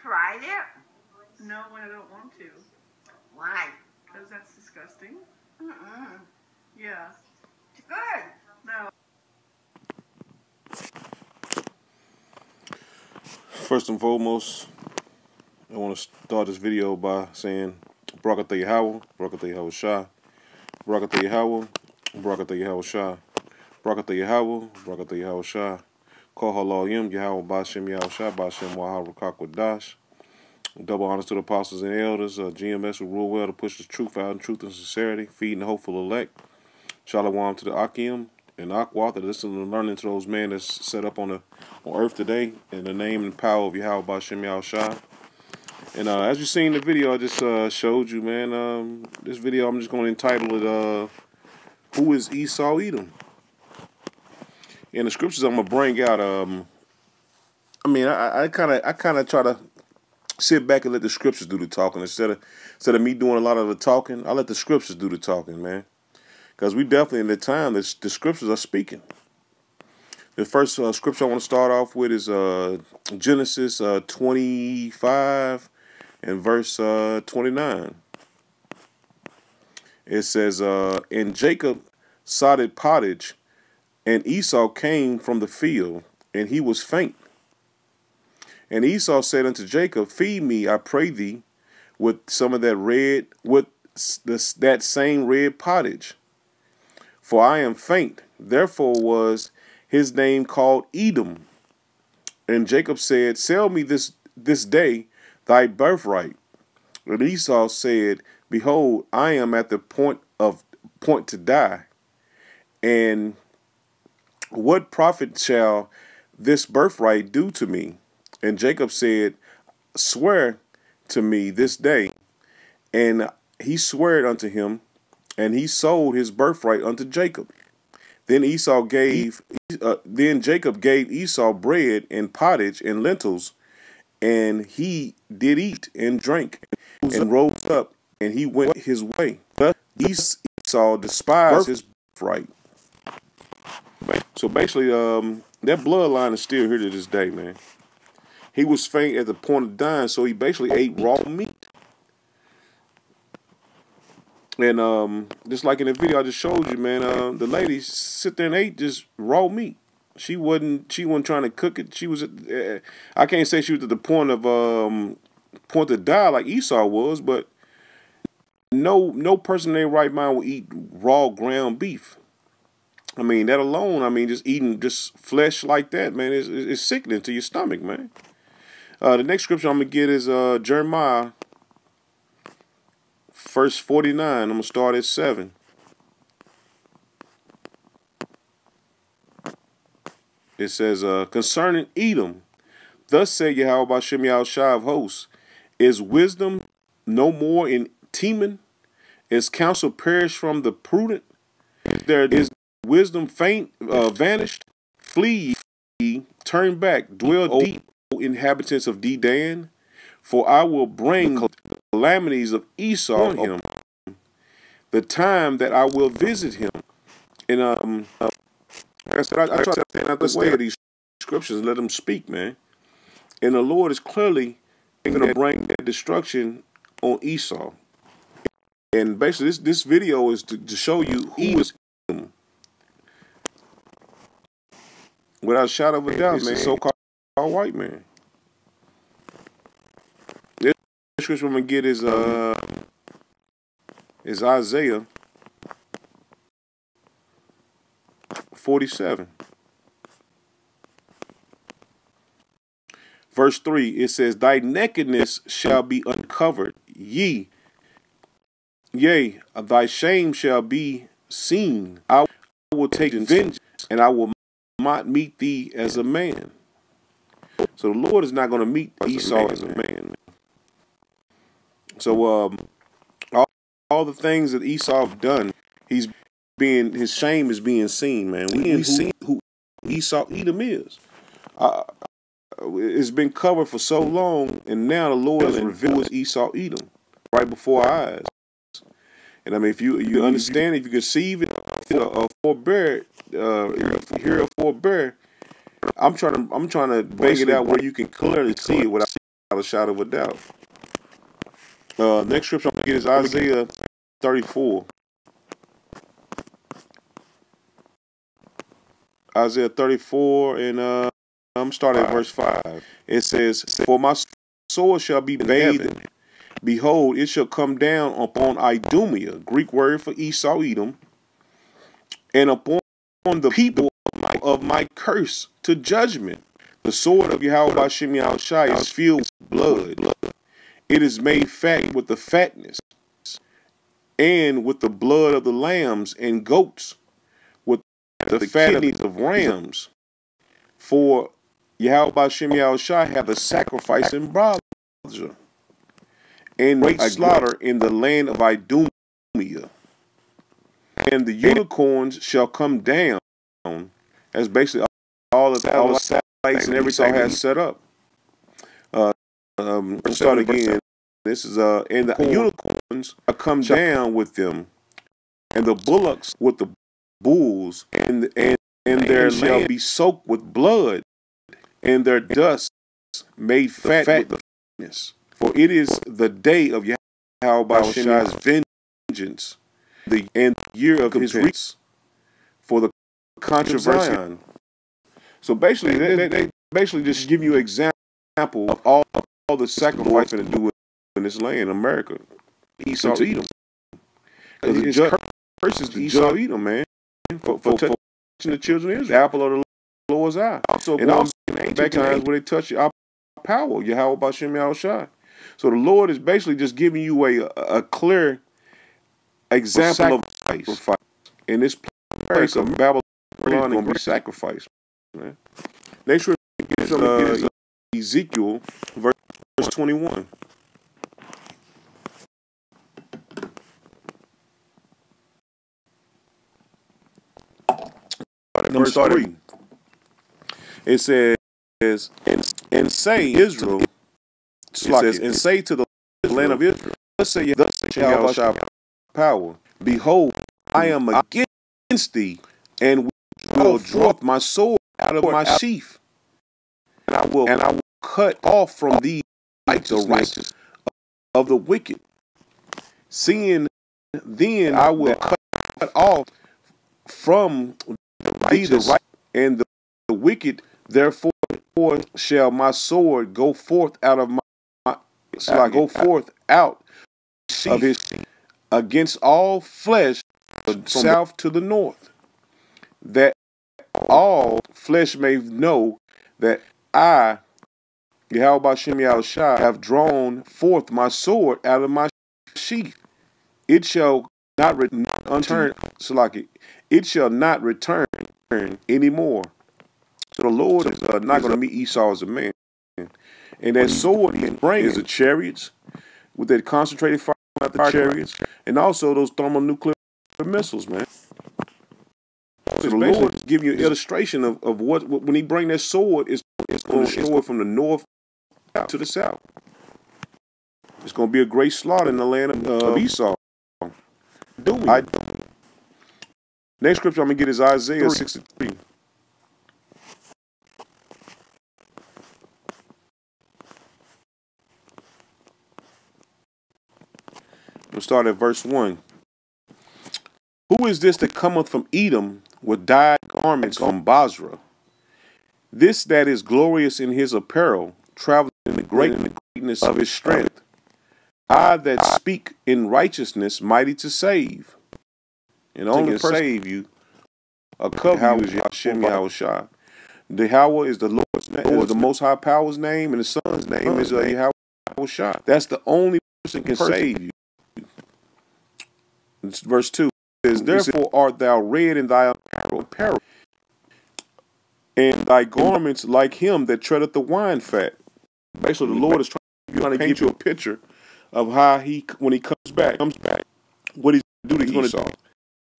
tried it? No, I don't want to. Why? Because that's disgusting. Mm-mm. Yeah. It's good. No. First and foremost, I want to start this video by saying Barakatah Yahweh, Barakatah Yahweh Shah, Barakatah Yahweh, Barakatah Yahweh Shah, Barakatah Yahweh, Barakatah Yahweh Shah, Kol Halayim, Yahweh Bashem Yahweh Shah, Bashem Wahar Rakakwadash. Double honors to the apostles and elders, GMS who rule well to push the truth out in truth and sincerity, feeding the hopeful elect. Shalom to the Akim and Akwa that listen and learning to those men that's set up on earth today in the name and power of Yahweh Bashem Yahweh Shah. And as you seen in the video I just showed you, man, this video I'm just going to entitle it, Who is Esau Edom? In the scriptures I'm going to bring out, I mean, I kind of try to sit back and let the scriptures do the talking instead of me doing a lot of the talking. I let the scriptures do the talking, man, because we definitely in the time that the scriptures are speaking. The first scripture I want to start off with is Genesis 25 and verse 29. It says, and Jacob sodded pottage, and Esau came from the field, and he was faint. And Esau said unto Jacob, feed me, I pray thee, with some of that same red pottage, for I am faint. Therefore was his name called Edom. And Jacob said, sell me this day thy birthright. And Esau said, behold, I am at the point to die, and what profit shall this birthright do to me? And Jacob said, swear to me this day. And he swore unto him, and he sold his birthright unto Jacob. Then Jacob gave Esau bread and pottage and lentils, and he did eat and drank, and rose up, and he went his way. But Esau despised his birthright. So basically, that bloodline is still here to this day, man. He was faint at the point of dying, so he basically ate raw meat. And just like in the video I just showed you, man, the lady sit there and ate just raw meat. She wasn't trying to cook it. She was I can't say she was at the point to die like Esau was, but no person in their right mind will eat raw ground beef. I mean, that alone, I mean, just eating just flesh like that, man, is sickening to your stomach, man. The next scripture I'm going to get is Jeremiah, verse 49. I'm going to start at 7. It says, concerning Edom, thus said Yahweh Bashem Yahweh Shah of hosts, is wisdom no more in Teman? Is counsel perished from the prudent? Is wisdom vanished? Flee ye, turn back, dwell deep, O inhabitants of Dedan, for I will bring the calamities of Esau on him, the time that I will visit him. And like I said, I try to stand out the way of these scriptures and let them speak, man. And the Lord is clearly going to bring that destruction on Esau. And basically, this video is to show you who is Edom. Without a shadow of a doubt, man, so-called white man. This scripture I'm going to get is Isaiah 47. Verse 3, it says, thy nakedness shall be uncovered, yea, thy shame shall be seen. I will take vengeance, and I will not meet thee as a man. So the Lord is not going to meet Esau as a man. So all the things that Esau have done, his shame is being seen, man. We see who Esau Edom is. It's been covered for so long, and now the Lord has revealed Esau Edom right before our eyes. And I mean, if you understand, if you conceive it, forbear, hear a forbear, I'm trying to bring it out where you can clearly see it without a shadow of a doubt. Next scripture I'm going to get is Isaiah 34. Isaiah 34, and I'm starting at verse 5. It says, "For my sword shall be bathed. Behold, it shall come down upon Idumea," Greek word for Esau, Edom, "and upon the people of my curse to judgment. The sword of Yahweh Ba'Shem Yahushai is filled with blood. It is made fat with the fatness, and with the blood of the lambs and goats, with the fatness of rams. For Yahweh Ba'Shem Yahushai have a sacrifice in Brazil, and great slaughter in the land of Idumea. And the unicorns shall come down." That's basically all the satellites and everything has set up. Let's start again. This is "and the unicorns shall come down with them, and the bullocks with the bulls, and there shall be soaked with blood, and their dust made fat with the fatness. For it is the day of Yahweh Ba'Shem's vengeance, and the year of his recompense for the controversy." So basically, they basically just give you an example of all the sacrifice to do in this land, America, Esau, Edom. Because it just curses Esau, Edom, man, for touching the children of Israel, the apple of the Lord's eye. And also in ancient times where they touch our power, Yahweh Ba'Shem Yahushai. So the Lord is basically just giving you a clear example of sacrifice. In this place of Babylon is going to be sacrificed. Man. Next scripture is Ezekiel verse 21. Number 3. It says, and say Israel, and say to the land of Israel, thus say Yahweh power, behold, I am against thee, and will draw my sword out of my sheath, and I will cut off from thee the righteous of the wicked. Seeing then I will cut off from thee the right and the wicked, therefore shall my sword go forth out of of his sheath against all flesh from south to the north, that all flesh may know that I, Yahweh Ba'Shem Yahushai, have drawn forth my sword out of my sheath. It shall not return it shall not return anymore. So the Lord is not going to meet Esau as a man. And that sword he's bringing is the chariots, with that concentrated fire at the chariots, and also those thermonuclear missiles, man. So the Lord is giving you an illustration of what when he bring that sword, it's going to destroy from the north to the south. It's going to be a great slaughter in the land of Esau. Next scripture I'm going to get is Isaiah 63. We'll start at verse 1. Who is this that cometh from Edom with dyed garments from Basra? This that is glorious in his apparel, traveling in the greatness of his strength. I that speak in righteousness, mighty to save. And only save you, a cover you is Ba'Shem Yahushai. The Yahweh is the Lord's name, is the Most High Power's name, and the Son's name is Yahweh Yahushai. That's the only person can save you. It's verse 2. It says, therefore art thou red in thy apparel, and thy garments like him that treadeth the wine fat. Basically, the Lord is trying to paint you a picture of how when he comes back, what he's going to do to Esau.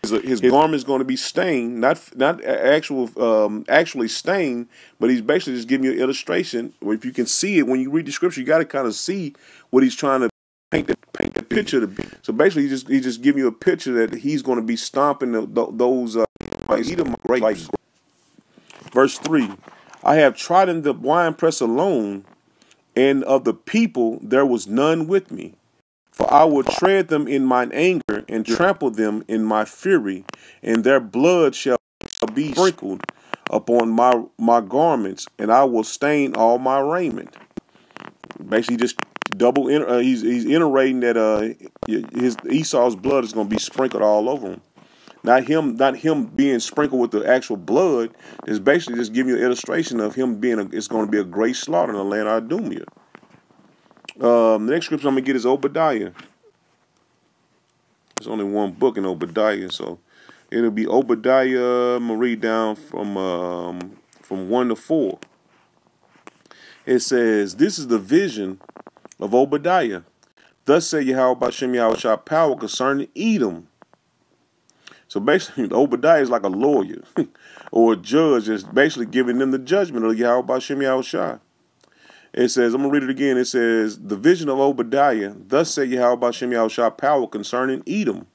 His garment is going to be stained, not actually stained, but he's basically just giving you an illustration. If you can see it when you read the scripture, you got to kind of see what he's trying to paint the picture to be. So basically, he just giving you a picture that he's going to be stomping those Edom grapes. Verse 3: I have trodden the winepress alone, and of the people there was none with me. For I will tread them in mine anger, and trample them in my fury, and their blood shall be sprinkled upon my garments, and I will stain all my raiment. Basically, just he's iterating that his Esau's blood is going to be sprinkled all over him. Not him being sprinkled with the actual blood. It's basically just giving you an illustration of him it's going to be a great slaughter in the land of Idumea. The next scripture I'm going to get is Obadiah. There's only one book in Obadiah, so it'll be Obadiah. I'm going to read down from 1 to 4. It says, "This is the vision of Obadiah. Thus say Yahweh Bashem Yahushua power concerning Edom." So basically, Obadiah is like a lawyer or a judge that's basically giving them the judgment of Yahweh Bashem Yahushua. It says, I'm going to read it again. It says, "The vision of Obadiah. Thus say Yahweh Bashem Yahushua power concerning Edom.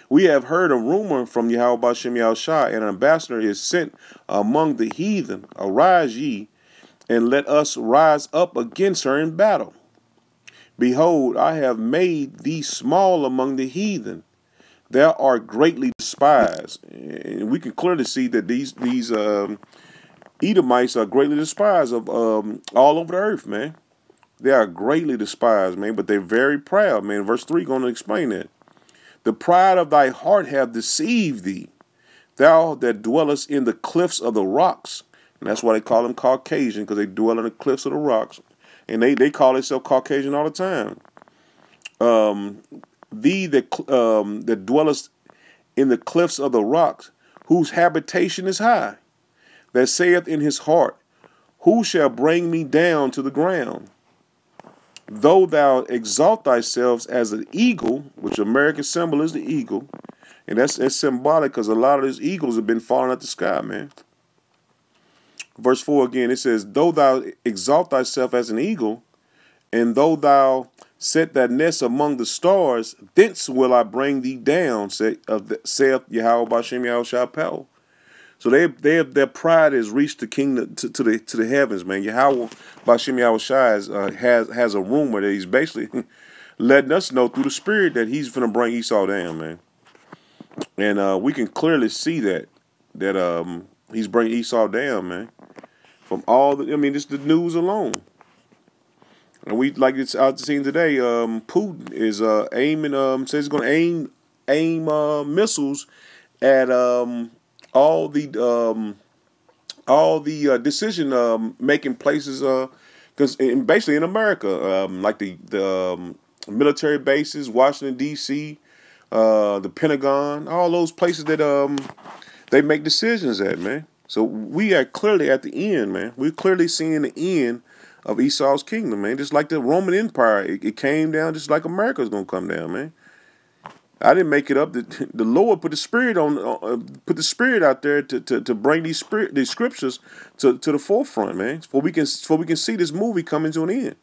We have heard a rumor from Yahweh Bashem Yahushua, and an ambassador is sent among the heathen. Arise ye, and let us rise up against her in battle. Behold, I have made thee small among the heathen. Thou art greatly despised." And we can clearly see that these Edomites are greatly despised of all over the earth, man. They are greatly despised, man, but they're very proud, man. Verse 3 going to explain that. "The pride of thy heart have deceived thee, thou that dwellest in the cliffs of the rocks." And that's why they call them Caucasian, because they dwell in the cliffs of the rocks. And they call themselves Caucasian all the time. "Thee that dwellest in the cliffs of the rocks, whose habitation is high, that saith in his heart, who shall bring me down to the ground? Though thou exalt thyself as an eagle," which American symbol is the eagle, and that's symbolic because a lot of these eagles have been falling out the sky, man. Verse 4 again, it says, "Though thou exalt thyself as an eagle, and though thou set thy nest among the stars, thence will I bring thee down, saith Yahweh Bashem Yahushua power." So their pride has reached the kingdom to the heavens, man. Yahweh Bashem Yahushua has a rumor that he's basically letting us know through the spirit that he's going to bring Esau down, man. And we can clearly see that he's bringing Esau down, man. From just the news alone. And we, like it's out seen today, Putin is aiming, says he's going to aim missiles at all the decision making places, because basically in America, like the military bases, Washington D.C., the Pentagon, all those places that they make decisions at, man. So we are clearly at the end, man. We're clearly seeing the end of Esau's kingdom, man. Just like the Roman Empire, it came down just like America's gonna come down, man. I didn't make it up. The Lord put the spirit out there to bring these scriptures to the forefront, man. For we can see this movie coming to an end.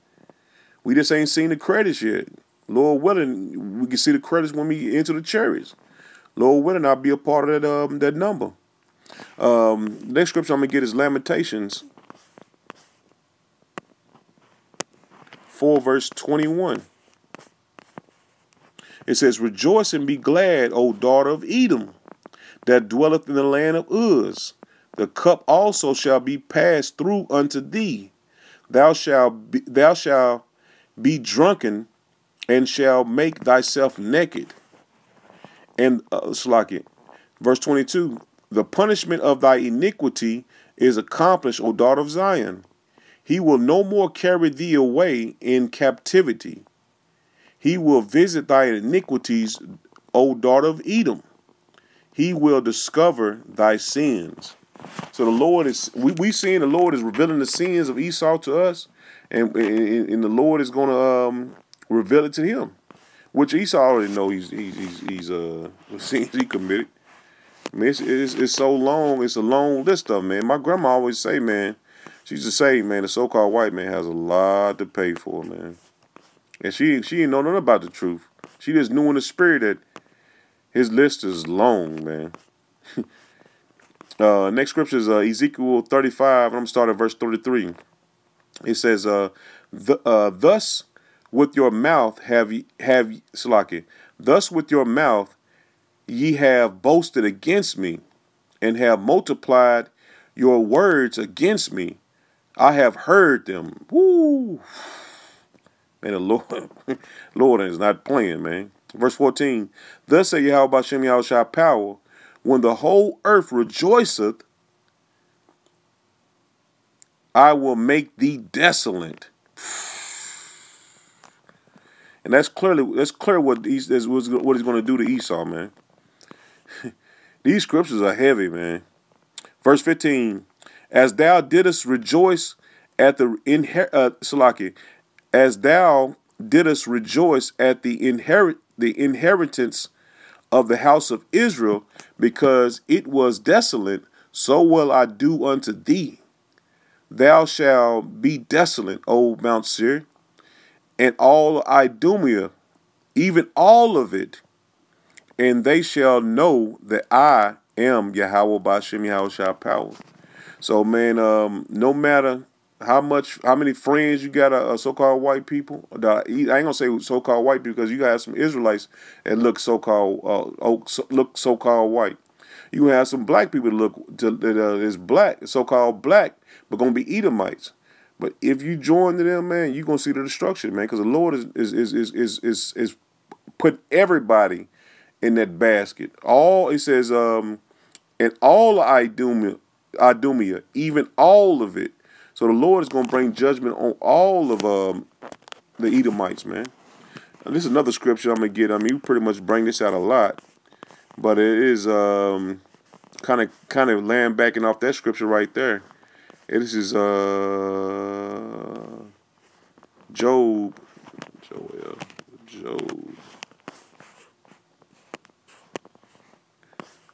We just ain't seen the credits yet. Lord willing, we can see the credits when we enter the chariots. Lord willing, I'll be a part of that number. Next scripture I'm going to get is Lamentations 4 verse 21. It says, "Rejoice and be glad, O daughter of Edom, that dwelleth in the land of Uz. The cup also shall be passed through unto thee. Thou shalt be drunken, and shall make thyself naked." And verse 22. "The punishment of thy iniquity is accomplished, O daughter of Zion. He will no more carry thee away in captivity. He will visit thy iniquities, O daughter of Edom. He will discover thy sins." So the Lord is, we seeing the Lord is revealing the sins of Esau to us, and the Lord is going to reveal it to him, which Esau already know the sins he committed. I mean, it's so long. It's a long list of them, man. My grandma always say, man, she used to say, man, the so-called white man has a lot to pay for, man. And she didn't know nothing about the truth. She just knew in the spirit that his list is long, man. Next scripture is Ezekiel 35, and I'm starting at verse 33. It says, Thus with your mouth thus with your mouth ye have boasted against me, and have multiplied your words against me. I have heard them. Woo! Man, the Lord, Lord is not playing, man. Verse 14. Thus say Yahweh Bashem Yahushua power, when the whole earth rejoiceth, I will make thee desolate. And that's clear what he's going to do to Esau, man. These scriptures are heavy, man. Verse 15. As thou didst rejoice at the as thou didst rejoice at the inheritance of the house of Israel, because it was desolate, so will I do unto thee. Thou shalt be desolate, O Mount Seir, and all Idumea, even all of it, and they shall know that I am Yahweh Bashem Yahushua power. So, man, no matter how many friends you got, so-called white people. I ain't gonna say so-called white people, because you got some Israelites that look so-called white. You have some black people that is black, so-called black, but gonna be Edomites. But if you join to them, man, you're gonna see the destruction, man, because the Lord is put everybody in that basket. It says, and all Idumea, even all of it. So the Lord is going to bring judgment on all of the Edomites, man. And this is another scripture I'm going to get. I mean, you pretty much bring this out a lot, but it is kind of land backing off that scripture right there. This is Job,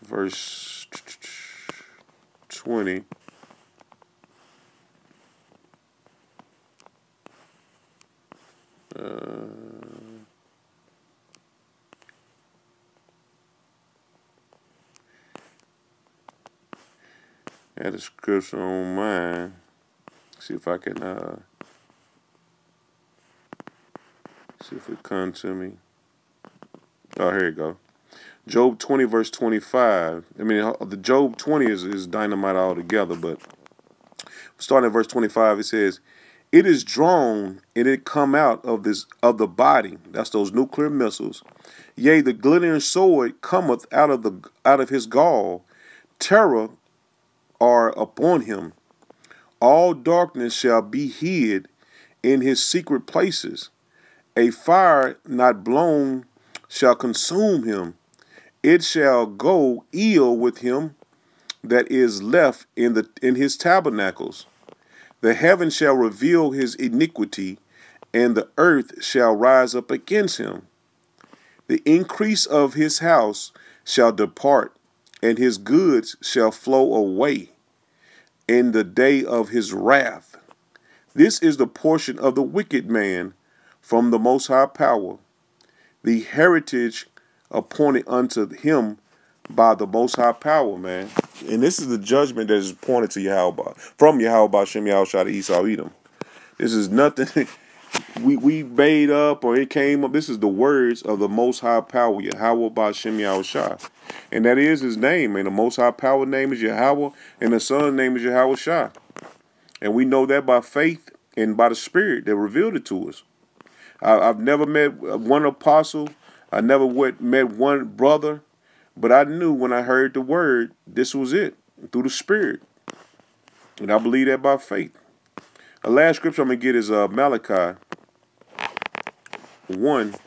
verse 20. I had a scripture on mine. See if I can see if it comes to me. Oh, here you go. Job 20 verse 25. I mean, the Job 20 is dynamite altogether, but starting at verse 25, it says, "It is drawn and it come out of the body." That's those nuclear missiles. "Yea, the glittering sword cometh out of his gall. Terror are upon him. All darkness shall be hid in his secret places. A fire not blown shall consume him. It shall go ill with him that is left in his tabernacles. The heaven shall reveal his iniquity, and the earth shall rise up against him. The increase of his house shall depart, and his goods shall flow away in the day of his wrath. This is the portion of the wicked man from the Most High power, the heritage appointed unto him by the Most High power, man." And this is the judgment that is appointed to Yahweh, from Yahweh Shem Yahushua to Esau Edom. This is nothing we made up or it came up. This is the words of the Most High power, Yahweh Shem Yahushua. And that is his name. And the Most High power name is Yahweh, and the Son's name is Yahushua. And we know that by faith and by the Spirit that revealed it to us. I've never met one apostle. I never met one brother. But I knew when I heard the word, this was it, through the Spirit. And I believe that by faith. The last scripture I'm going to get is Malachi 1. And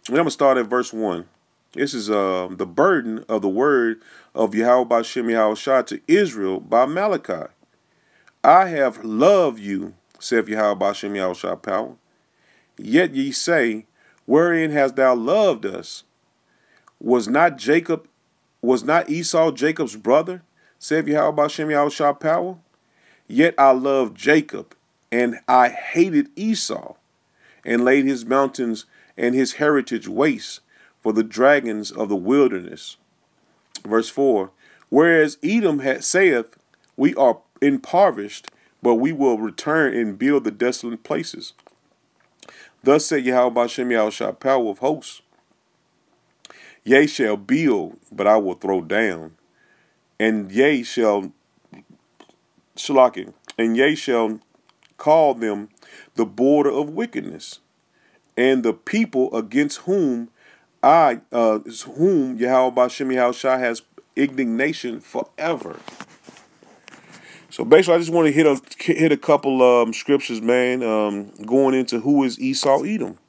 I'm going to start at verse 1. This is the burden of the word of Yahweh Bashem Yahushua to Israel by Malachi. "I have loved you, saith Yahweh Bashem Yahushua power. Yet ye say, wherein hast thou loved us? Was not Esau Jacob's brother, saith Yahweh Bashem Yahushua power? Yet I loved Jacob, and I hated Esau, and laid his mountains and his heritage waste for the dragons of the wilderness." Verse 4, "Whereas Edom saith, we are impoverished, but we will return and build the desolate places. Thus said Yahweh Ba'Shem Yahushua, power of hosts. Yea shall build, but I will throw down. And yea shall call them the border of wickedness, and the people against whom Yahweh Ba'Shem Yahushua has indignation forever. So basically, I just want to hit a couple scriptures, man. Going into who is Esau, Edom.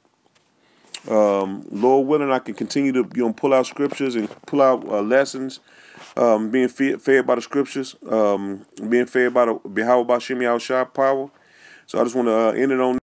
Lord willing, I can continue to pull out scriptures and pull out lessons. Being fed by the scriptures. Being fed by the Yahweh Ba'Shem Yahushua power. So I just want to end it on